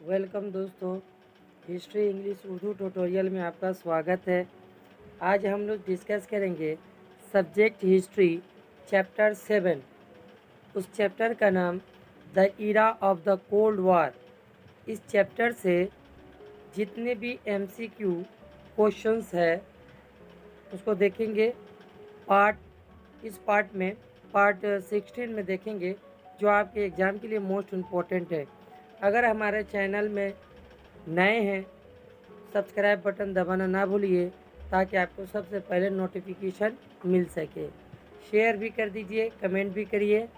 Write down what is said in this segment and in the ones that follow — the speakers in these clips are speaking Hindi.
वेलकम दोस्तों, हिस्ट्री इंग्लिश उर्दू ट्यूटोरियल में आपका स्वागत है। आज हम लोग डिस्कस करेंगे सब्जेक्ट हिस्ट्री चैप्टर 7। उस चैप्टर का नाम the era of the cold war. इस चैप्टर से जितने भी MCQ क्वेश्चंस है उसको देखेंगे। इस पार्ट 16 में देखेंगे, जो आपके एग्ज़ाम के लिए मोस्ट इम्पोर्टेंट है। अगर हमारे चैनल में नए हैं, सब्सक्राइब बटन दबाना ना भूलिए ताकि आपको सबसे पहले नोटिफिकेशन मिल सके। शेयर भी कर दीजिए, कमेंट भी करिए।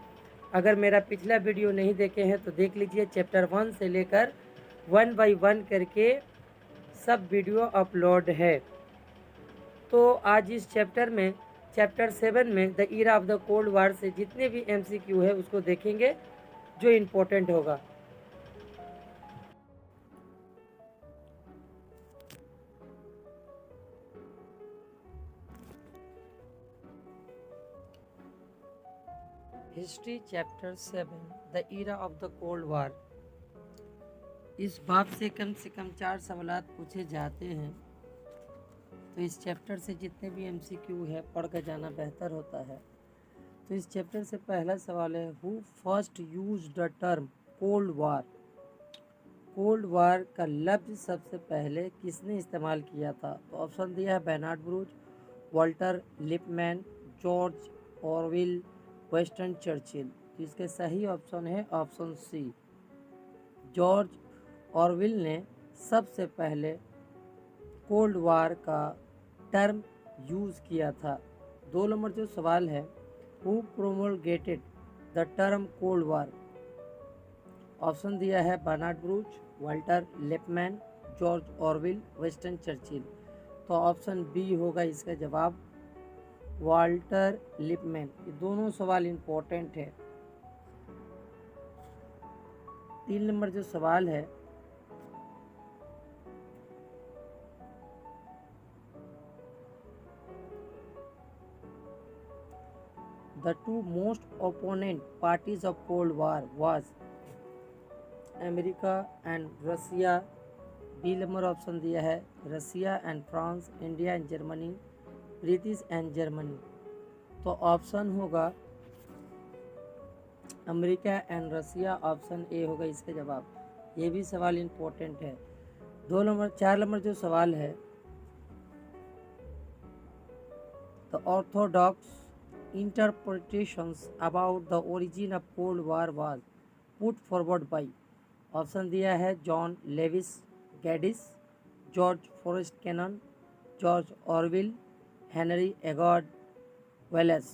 अगर मेरा पिछला वीडियो नहीं देखे हैं तो देख लीजिए। चैप्टर 1 से लेकर 1 बाई 1 करके सब वीडियो अपलोड है। तो आज इस चैप्टर 7 में the era of the cold वार से जितने भी MCQ है उसको देखेंगे, जो इम्पोर्टेंट होगा। History chapter 7 the era of the cold वार। इस बाब से कम 4 सवाल पूछे जाते हैं, तो इस चैप्टर से जितने भी MCQ है पढ़ कर जाना बेहतर होता है। तो इस चैप्टर से पहला सवाल है, who first use the term cold war. Cold war का लफ्ज सबसे पहले किसने इस्तेमाल किया था? तो ऑप्शन दिया है Bernard Baruch, Walter Lippmann, George Orwell, Winston Churchill. तो इसके सही ऑप्शन है ऑप्शन सी, जॉर्ज ऑरविल ने सबसे पहले कोल्ड वार का टर्म यूज़ किया था। 2 नंबर जो सवाल है, who promulgated the term cold war. Option दिया है Bernard Baruch, Walter Lippmann, George Orwell, Winston Churchill. तो ऑप्शन बी होगा इसका जवाब, वॉल्टर लिपमैन। ये दोनों सवाल इम्पोर्टेंट है। 3 नंबर जो सवाल है, the two most opponent parties of cold war was America and Russia. B number option दिया है Russia and France, India and Germany, British and Germany. तो ऑप्शन होगा America and Russia, option A होगा इसका जवाब। ये भी सवाल इम्पोर्टेंट है। 4 नंबर जो सवाल है, the Orthodox interpretations about the origin of Cold War was put forward by। Option दिया है John Lewis Gaddis, George Forrest Kennan, George Orwell, Henry Agard Wallace.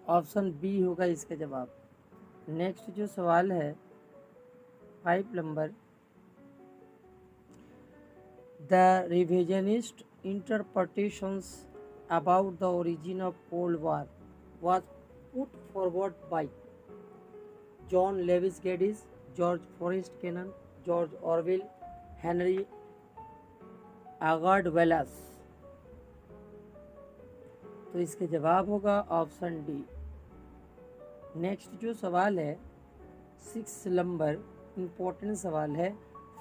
Option B होगा इसका जवाब। नेक्स्ट जो सवाल है 5 नंबर, the revisionist interpretations about the origin of Cold War was put forward by John Lewis Gaddis, George Forrest Cannon, George Orwell, Henry Agard Wells। तो इसके जवाब होगा ऑप्शन डी। नेक्स्ट जो सवाल है 6 नंबर, इम्पोर्टेंट सवाल है,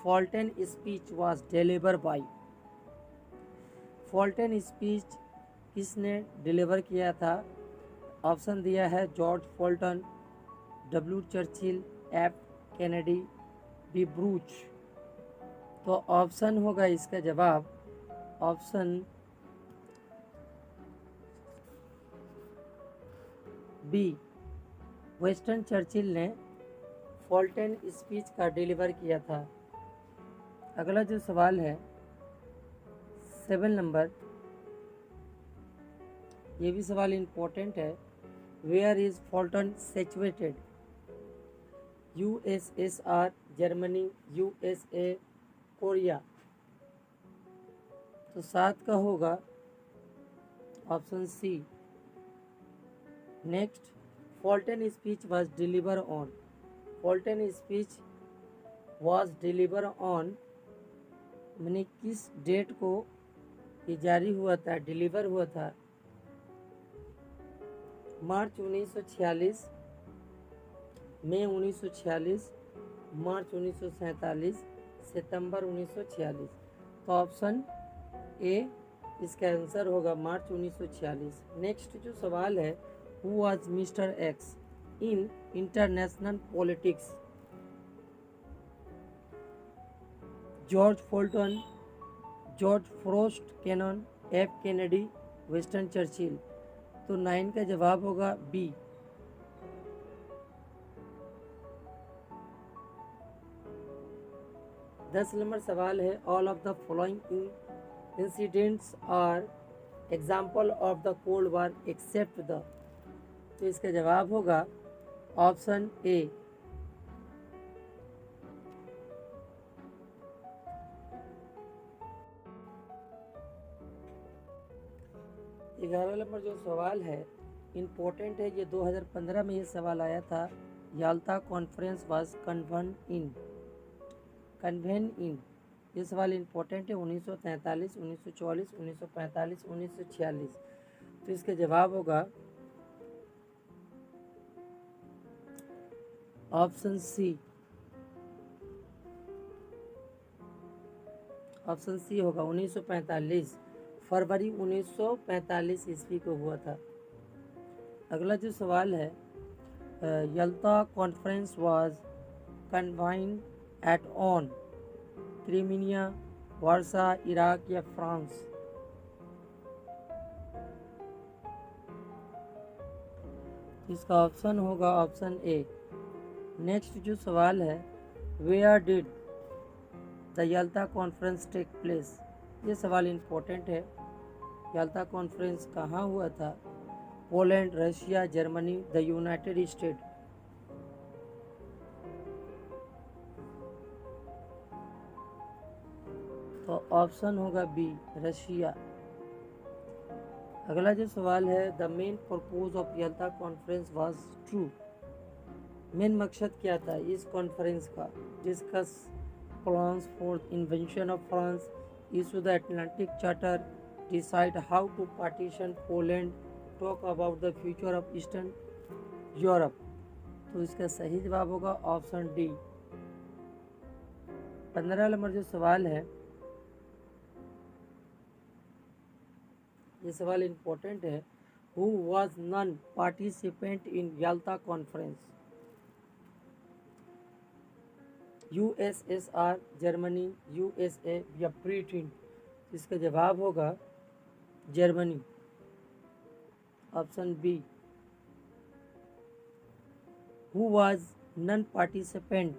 Fulton speech was deliver by. Fulton speech किसने डिलीवर किया था? ऑप्शन दिया है George Fulton, W Churchill, F Kennedy, B Baruch. तो ऑप्शन होगा इसका जवाब ऑप्शन बी, वेस्टन चर्चिल ने फॉल्टन स्पीच का डिलीवर किया था। अगला जो सवाल है 7 नंबर, ये भी सवाल इम्पोर्टेंट है, where is Fulton situated? USSR, Germany, USA, Korea. तो 7 का होगा option C. Next, Fulton speech was deliver on. Fulton speech was deliver on मैंने किस डेट को ये जारी हुआ था, डिलीवर हुआ था? मार्च 1946, मई 1946, मार्च 1947, सितंबर 1946। तो ऑप्शन ए इसका आंसर होगा मार्च 1946। नेक्स्ट जो सवाल है, who was mister X in international politics? George Fulton, George Frost Kennan, F Kennedy, Winston Churchill. तो 9 का जवाब होगा बी। दस नंबर सवाल है, all of the following incidents are example of the cold war except the. तो इसका जवाब होगा ऑप्शन ए। 11 नंबर जो सवाल है इम्पोर्टेंट है, ये 2015 में ये सवाल आया था। याल्टा कॉन्फ्रेंस वाज कन्वेन इन। ये सवाल इम्पोर्टेंट है 1943, 1944, 1945, 1946। तो इसका जवाब होगा ऑप्शन सी। ऑप्शन सी होगा 1945, फरवरी 1945 ईस्वी को हुआ था। अगला जो सवाल है, Yalta conference was convened at on Crimea, Warsaw, Iraq या फ्रांस? इसका ऑप्शन होगा ऑप्शन ए। नेक्स्ट जो सवाल है, where did the Yalta conference take place? ये सवाल इम्पोर्टेंट है। याल्टा कॉन्फ्रेंस कहाँ हुआ था? Poland, Russia, Germany, the United State. तो ऑप्शन होगा बी, रशिया। अगला जो सवाल है, the main purpose of Yalta conference was true. Main मकसद क्या था इस कॉन्फ्रेंस का? Discuss plans for invention of France, issue the Atlantic charter, decide how to partition Poland, talk about the future of eastern Europe. तो इसका सही जवाब होगा ऑप्शन डी। 15 नंबर जो सवाल है, ये सवाल इम्पोर्टेंट है, who was non participant in Yalta conference? USSR, Germany, USA या ब्रिटेन? इसका जवाब होगा Germany, option B. Who was non participant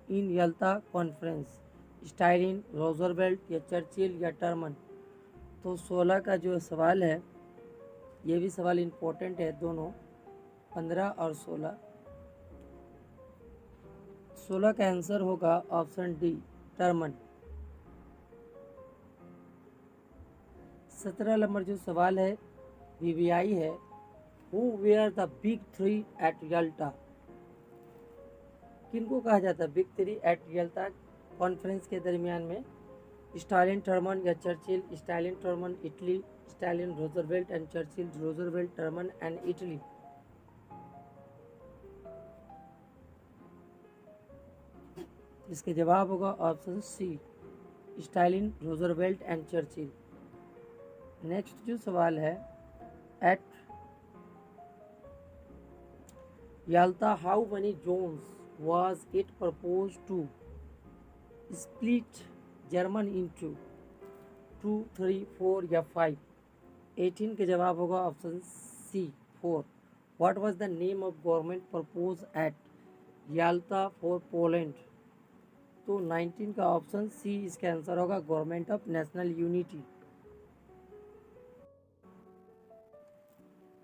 in Yalta conference? Stalin, Roosevelt या चर्चिल या टर्मन? तो 16 का जो सवाल है, ये भी सवाल इम्पोर्टेंट है दोनों, 15 और 16। 16 का आंसर होगा ऑप्शन डी, टर्मन। 17 नंबर जो सवाल है वीवीआई है, who were the big three at Yalta? किनको कहा जाता है big three at Yalta conference के दरमियान में? स्टालिन, टर्मन या Churchill? Stalin, Truman, Italy, Stalin, Roosevelt and Churchill, Roosevelt, Truman and Italy. इसके जवाब होगा option C, Stalin, Roosevelt and Churchill. Next जो सवाल है, at Yalta how many zones was it propose to split German into? 2, 3, 4 या 5? 18 के जवाब होगा option C, 4। What was the name of government propose at Yalta for Poland? तो 19 का ऑप्शन सी इसका आंसर होगा, government of national unity.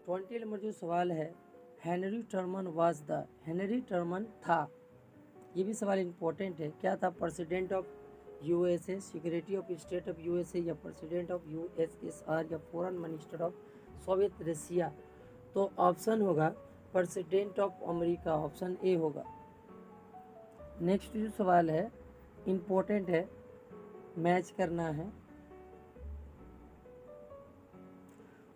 20 number जो सवाल है, Henry Truman was the? Henry Truman था, ये भी सवाल इम्पोर्टेंट है, क्या था? President of USA, secretary of state of USA या प्रेसिडेंट ऑफ यूएसएसआर या foreign minister of Soviet Russia? तो ऑप्शन होगा president of America, option A होगा। नेक्स्ट जो सवाल है इम्पोर्टेंट है, मैच करना है।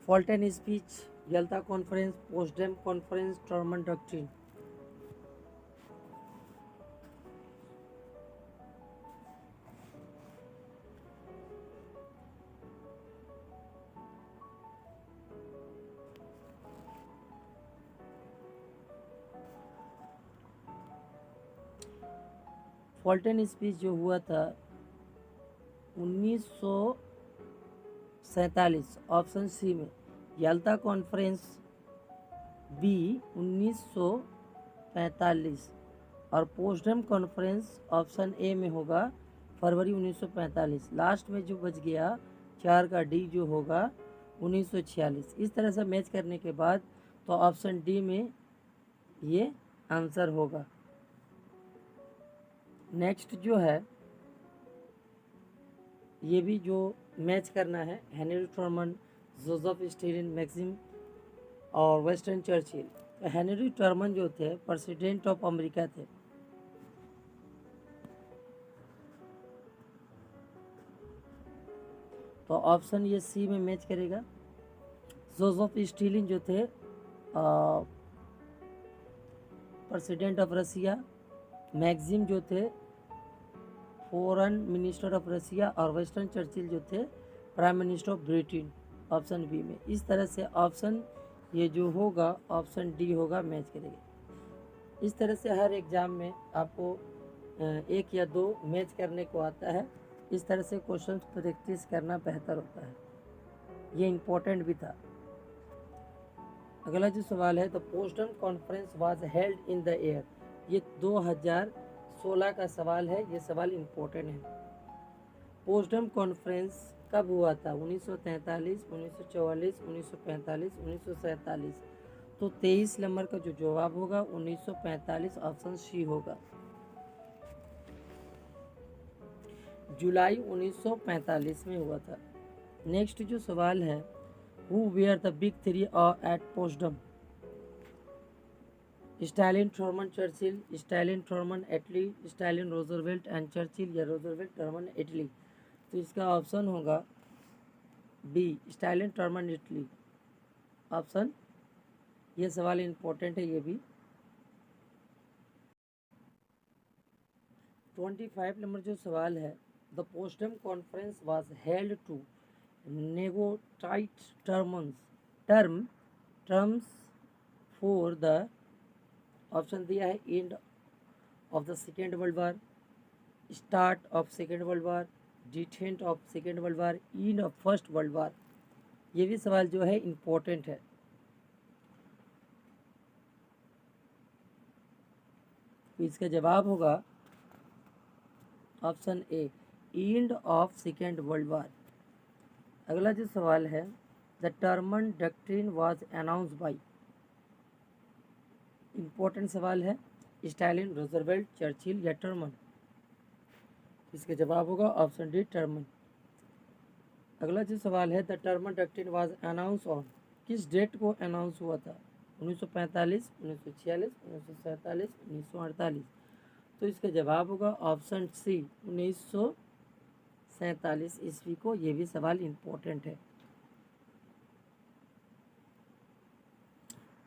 Fulton speech, Yalta conference, Potsdam conference, Terman doctrine? Phaltan speech जो हुआ था 1947 ऑप्शन सी में, याल्टा कॉन्फ्रेंस बी 1945 और पोस्टडम कॉन्फ्रेंस ऑप्शन ए में होगा फरवरी 1945। लास्ट में जो बच गया 4 का डी जो होगा 1946। इस तरह से मैच करने के बाद तो ऑप्शन डी में ये आंसर होगा। नेक्स्ट जो है ये भी जो मैच करना है, Henry Truman, Joseph Stalin, Maxim और विंस्टन चर्चिल। तो हेनरी ट्रूमन जो थे प्रेसिडेंट ऑफ अमेरिका थे। तो ऑप्शन ये सी में मैच करेगा। जोसेफ स्टालिन जो थे प्रेसिडेंट ऑफ रसिया, मैक्सिम जो थे फॉरेन मिनिस्टर ऑफ रसिया और विंस्टन चर्चिल जो थे prime minister of Britain, option B में। इस तरह से ऑप्शन ये जो होगा ऑप्शन डी होगा, मैच करेगा। इस तरह से हर एग्ज़ाम में आपको एक या दो मैच करने को आता है। इस तरह से क्वेश्चन प्रैक्टिस करना बेहतर होता है, ये इम्पोर्टेंट भी था। अगला जो सवाल है, the Potsdam conference was held in the year. ये 2016 का सवाल है, ये सवाल इम्पोर्टेंट है। पोस्टडम कॉन्फ्रेंस कब हुआ था? 1943, 1944, 1945, 1947। तो 23 नंबर का जो जवाब होगा 1945, ऑप्शन सी होगा। जुलाई 1945 में हुआ था। नेक्स्ट जो सवाल है, who were the big three at Potsdam? Stalin, Truman, Churchill, Stalin, Truman, Attlee, Stalin, Roosevelt and Churchill, या रूजवेल्ट, ट्रूमन, एटली। तो इसका ऑप्शन होगा B, Stalin, Truman, Attlee, option. ये सवाल इम्पोर्टेंट है ये भी। 25 नंबर जो सवाल है, the Potsdam conference was held to negotiate terms for the, option दिया है end of the second world war, start of second world war, detente of second world war, end of first world war. ये भी सवाल जो है इम्पोर्टेंट है। तो इसका जवाब होगा option A, end of second world वार। अगला जो सवाल है, the Truman doctrine was announced by. Important सवाल है, स्टालिन, रूजवेल्ट, चर्चिल या टर्मन। इसका जवाब होगा ऑप्शन डी, टर्मन। अगला जो सवाल है, the Truman doctrine was announce on. किस डेट को अनाउंस हुआ था? 1945, 1946, 1947, 1948। तो इसका जवाब होगा ऑप्शन सी, 1947 ईस्वी को। ये भी सवाल इम्पोर्टेंट है।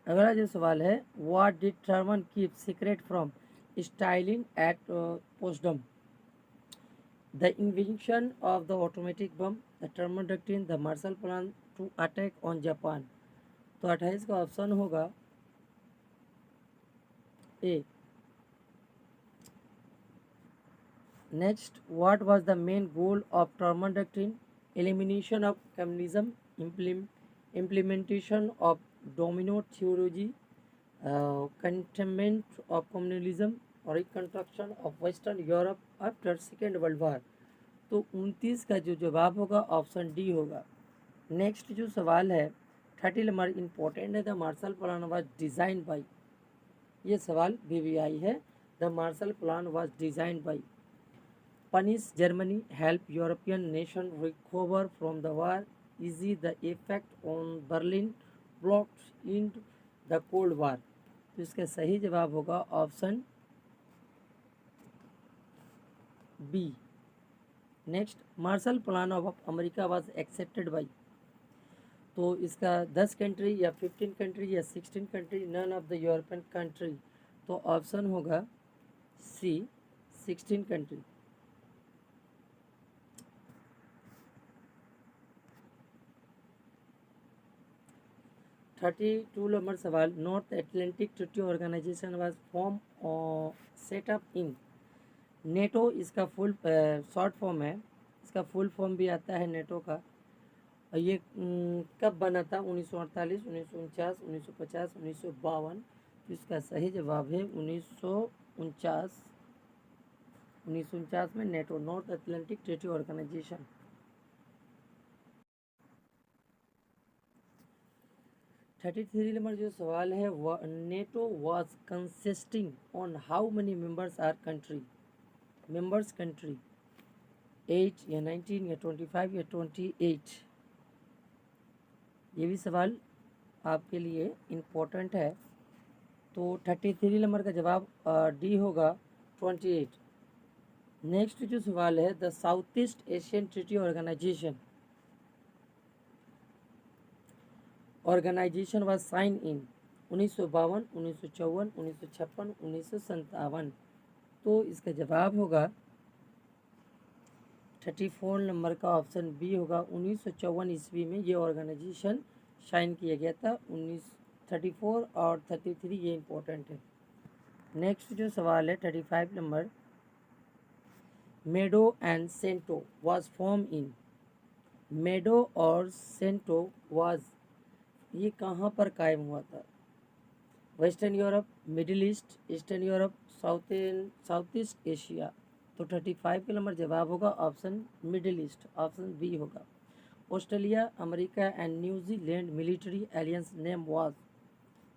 अगला जो सवाल है, what did Truman keep secret from Stalin at Potsdam? The invention of the automatic bomb, the Truman doctrine, the Marshall plan to attack on Japan. तो 28 का ऑप्शन होगा A. Next, what was the main goal of Truman doctrine? Elimination of communism, implementation of domino theology, containment of communalism और reconstruction of western Europe after second world war. तो 29 का जो जवाब होगा ऑप्शन डी होगा। नेक्स्ट जो सवाल है 30 नंबर इम्पोर्टेंट है, the Marshall plan was design by. ये सवाल VVI है। The Marshall plan was design by punish Germany, help European nation recover from the war, easy the effect on Berlin, blocked in the cold war. तो इसका सही जवाब होगा option B. Next, Marshall plan of America was accepted by. तो इसका 10 कंट्री या 15 कंट्री या 16 country, none of the European country. तो ऑप्शन होगा सी, 16 कंट्री। 32 नंबर सवाल, North Atlantic Treaty Organisation was form set up in. NATO इसका फुल शॉर्ट फॉर्म है, इसका फुल फॉर्म भी आता है नेटो का। और ये कब बना था? 1948, 1949, 1950, 1952। तो इसका सही जवाब है 1949। 1949 में NATO, North Atlantic Treaty Organisation. 33 number जो सवाल है, NATO was consisting on how many members are country? Members country 8 या 19 या 25 या 28? ये भी सवाल आपके लिए इम्पोर्टेंट है। तो 33 नंबर का जवाब डी होगा 28। नेक्स्ट जो सवाल है, the South East Asian Treaty Organisation was sign in 1952, 1954, 1956, 1957। तो इसका जवाब होगा 34 नंबर का ऑप्शन बी होगा। 1954 ईस्वी में ये ऑर्गेनाइजेशन साइन किया गया था। 34 और 33 ये इम्पोर्टेंट है। नेक्स्ट जो सवाल है 35 number, METO and CENTO was form in. METO और सेंटो वाज, ये कहाँ पर कायम हुआ था? Western Europe, Middle East, Eastern Europe, South East Asia. तो 35 का नंबर जवाब होगा option Middle East, option B होगा। Australia, America and New Zealand military alliance name was,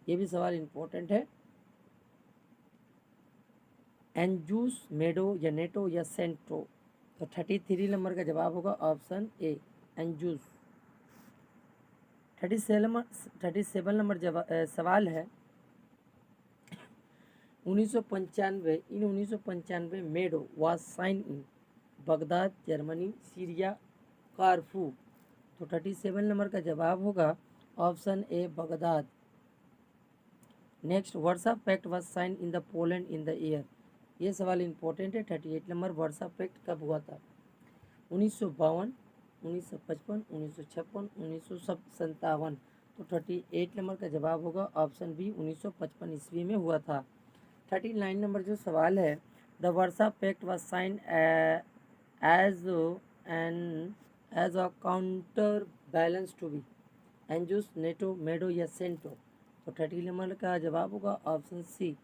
ये भी सवाल इम्पोर्टेंट है। एंजूस, मेडो या नेटो या सेंटो? तो 33 नंबर का जवाब होगा ऑप्शन ए, एंजूस। 37 नंबर सवाल है 1995, in 1995 METO was sign in Baghdad, Germany, Syria, Corfu. तो 37 नंबर का जवाब होगा option A, Baghdad. Next, Warsaw pact was sign in the Poland in the year. ये सवाल इंपॉर्टेंट है। 38 नंबर, वर्सा पैक्ट कब हुआ था? 1952, 1955, 1956, 1957। तो 38 नंबर का जवाब होगा ऑप्शन बी, 1955 ईस्वी में हुआ था। 39 नंबर जो सवाल है, the Warsaw pact was sign as an as a counter balance to B. ANZUS, NATO, METO या सेंटो? तो 30 नंबर का जवाब होगा ऑप्शन सी,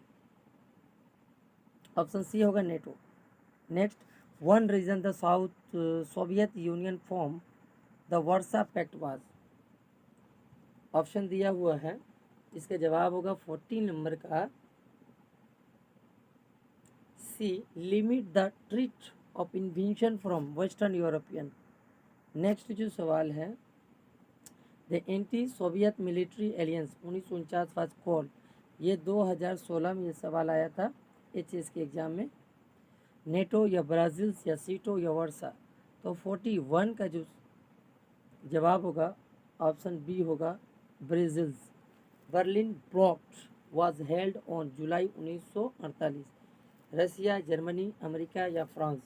ऑप्शन सी होगा NATO. Next, one reason the south Soviet union form the Warsaw pact was. Option दिया हुआ है, इसका जवाब होगा 14 नंबर का C, limit the threat of invention from western European. Next जो सवाल है, the anti Soviet military alliance 1949 was called. ये 2016 में ये सवाल आया था एचएस के एग्जाम में। नेटो या ब्राज़ील या सीटो या वर्सा? तो 41 का जो जवाब होगा ऑप्शन बी होगा, Brussels. Berlin block was held on July 1948। Russia, Germany, America या फ्रांस?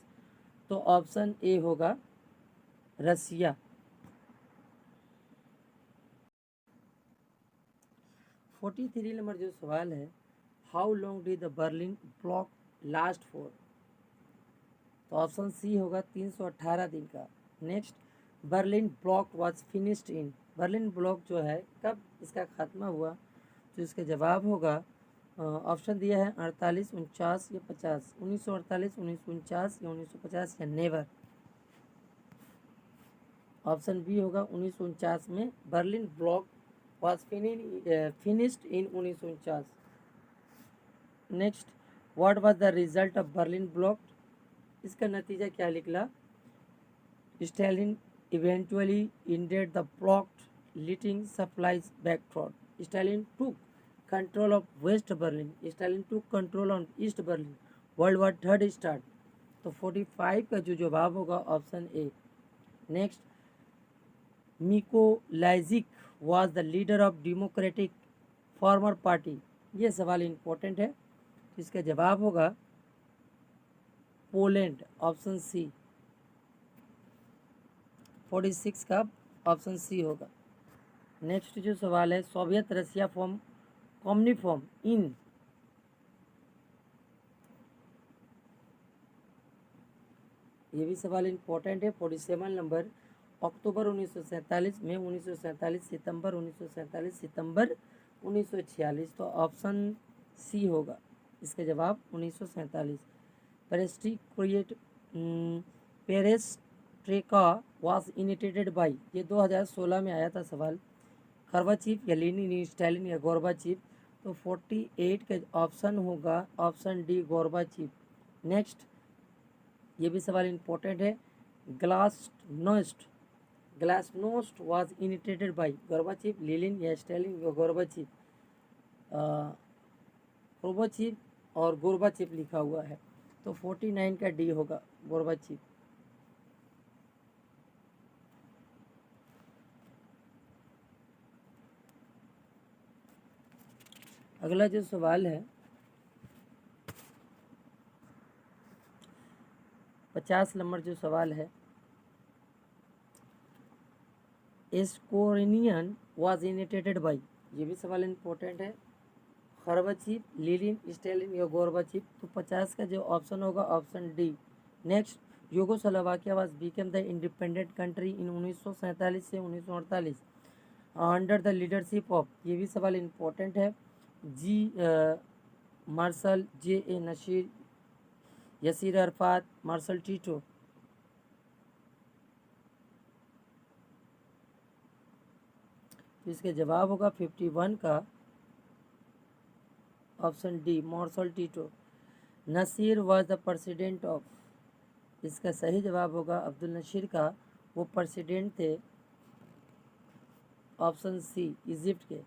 तो ऑप्शन ए होगा रसिया। 43 नंबर जो सवाल है, how long did the Berlin block last for? तो ऑप्शन सी होगा 318 दिन का। Next, Berlin block was finished in. Berlin block जो है कब इसका खात्मा हुआ? तो इसका जवाब होगा ऑप्शन दिया है 48, 49 या 50। 1948, 1949 या 1950 या नेवर? ऑप्शन बी होगा 1949 में Berlin block was finished in 1949। Next, what was the result of Berlin block? इसका नतीजा क्या निकला? Stalin eventually ended the blocked lighting supplies backthroat. Stalin took control of West Berlin. Stalin took control on East Berlin. World War III start. तो 45 का जो जवाब होगा option A. Next, Mikolajczyk was the leader of democratic former party. ये सवाल इम्पोर्टेंट है। इसका जवाब होगा पोलैंड, ऑप्शन सी। 46 का ऑप्शन सी होगा। नेक्स्ट जो सवाल है, सोवियत रसिया फॉर्म कम्युनिफॉर्म इन ये भी सवाल इम्पोर्टेंट है। 47 नंबर, अक्टूबर 1947, मई 1947, सितंबर 1947, सितंबर 1946। तो ऑप्शन सी होगा इसका जवाब 1947। पेरेस्ट्रेका वाज इनिटेटेड बाई, ये 2016 में आया था सवाल। खरवाचीफ या लेनिन, स्टालिन या गोरबाचीफ। तो 48 का ऑप्शन होगा ऑप्शन डी गोरबाचीफ। नेक्स्ट, ये भी सवाल इम्पोर्टेंट है। ग्लासनोस्ट वाज इनिटेटेड बाई, गोरबाचीफ, लेनिन या स्टालिन या गोरबाचीफ। गोरबाचीफ और गोरबाचीफ लिखा हुआ है, तो 49 का डी होगा गोरबाचीफ। अगला जो सवाल है 50 नंबर जो सवाल है, एस्कोरिनियन वाज इनिटेटेड बाई, ये भी सवाल इम्पोर्टेंट है। खरबाचीफ, लेनिन, स्टालिन या गोरबाचीफ। तो 50 का जो ऑप्शन होगा option D. Next, Yugoslavia was became the independent country in 1947 से 1948 अंडर द लीडरशिप ऑफ, ये भी सवाल इम्पोर्टेंट है। G Marshall, J A Nasser, Yasser Arafat, Marshal Tito. तो इसका जवाब होगा 51 का option D, Marshal Tito. Nasser was the president of, इसका सही जवाब होगा अब्दुल नसीर का, वो प्रेसिडेंट थे ऑप्शन सी, इजिप्ट के।